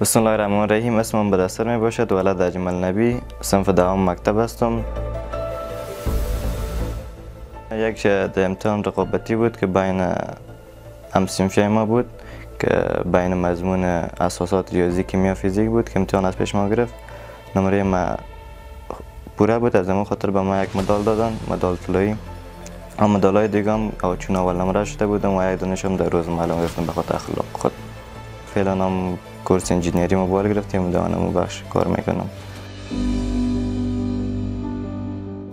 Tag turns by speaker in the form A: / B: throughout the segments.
A: بسم الله الرحمن الرحیم. اسمم بدستر می باشد. ولد اجمل نبی، صنف دهم مکتب هستم. یک امتحان رقابتی بود که بین همصنفی ما بود که بین مضمون اساسات ریاضی، کیمیا، فیزیک بود که امتحان از پیش ما گرفت. نمره ما پوره بود، از همون خاطر به ما یک مدال دادن، مدال طلایی. اما مدالای دیگه هم چون اول نمره شده بودم و یک دانشم در روز معلوم گرفتم به خاطر اخلاق خود. فعلا هم کورس انجینیری ما بار گرفتیم، دانم بخش کار میکنم.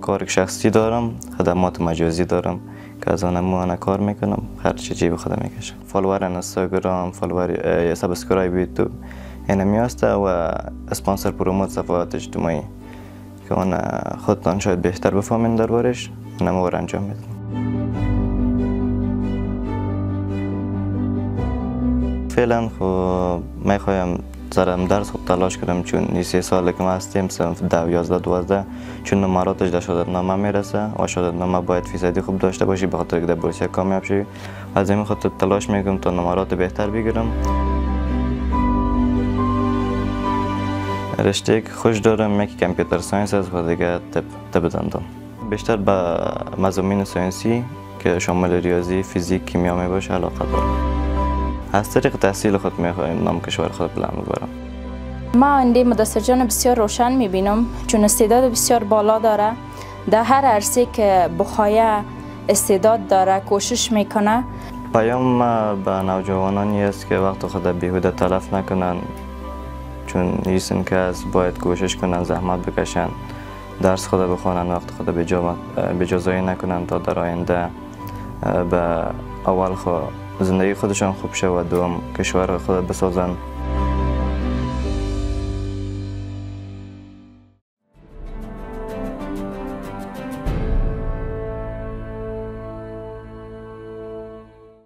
A: کار شخصی دارم، خدمات مجازی دارم که از آن کار میکنم، هر چیزی به خودم میکشم. فالوور اینستاگرام، فالوور سابسکرایب یوتیوب اینا میاسته و اسپانسر پروموت صفحات اجتماعی که اون خودتان شاید بهتر بفهمین دربارش، اونم رو انجام میدم. فعلا خب میخوایم زرم درس خوب تلاش کنم، چون این 3 سال که ما هستیم صنف 10 11 12 چون نمراتش در شهادتنامه میرسه و شهادتنامه باید فیصدی خوب داشته باشی به خاطر که در بورسیه کامیاب شی. از این خاطر تلاش میکنم تا نمرات بهتر بگیرم. رشته که خوش دارم یکی کامپیوتر ساینس است و دیگه طب دندان. بیشتر به مضامین ساینسی که شامل ریاضی، فیزیک، کیمیا می باشه علاقه دارم. از طریق تحصیل خود میخوایم نام کشور خود بلند ببرم.
B: ما آینده مدثر جان بسیار روشن میبینم، چون استعداد بسیار بالا داره. در هر عرصه که بخواه استعداد داره کوشش میکنه.
A: پیام به نوجوانانی است که وقت خود بیهوده تلف نکنن، چون نیستن که از باید کوشش کنن، زحمت بکشن، درس خود بخونن، وقت خود به جا ضایع نکنن تا در آینده به اول زندگی خودشان خوب شه و دوم کشور خود بسازن.